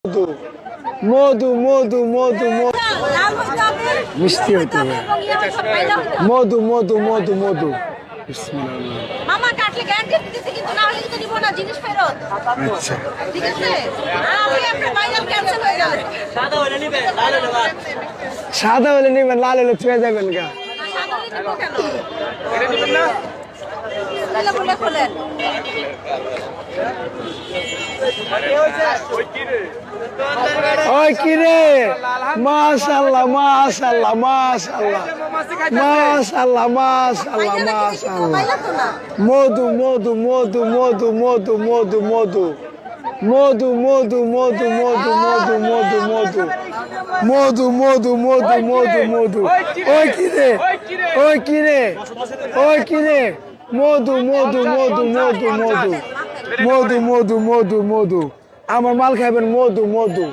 মধু মধু মধু মধু মধু মিষ্টি হইতে হবে মধু মধু মধু মধু মামা কাটলে গ্যারান্টি দিতেছি কিন্তু না হলে কিন্তু নিব না জিনিস ফেরত। আচ্ছা ঠিক আছে আমি আপনার ফাইনাল ক্যান্সেল হয়ে যাবে। সাদা হলে নিবেন লাল হলে ছুঁয়ে যাবেন গা সাদা হলে নিব কেন এটা নিবেন না তাহলে বলে খোলেন ওই কি রে মাশাআল্লাহ মাশাআল্লাহ মাশাআল্লাহ মাশাআল্লাহ মাশাআল্লাহ মাশাআল্লাহ মধু মধু মধু মধু মধু মধু মধু মধু মধু মধু মধু মধু মধু মধু মধু মধু মধু মধু ওই কি রে ওই কি রে ওই কি রে মধু মধু মধু মধু মধু মধু মধু মধু মধু আমার মাল খাবেন মধু মধু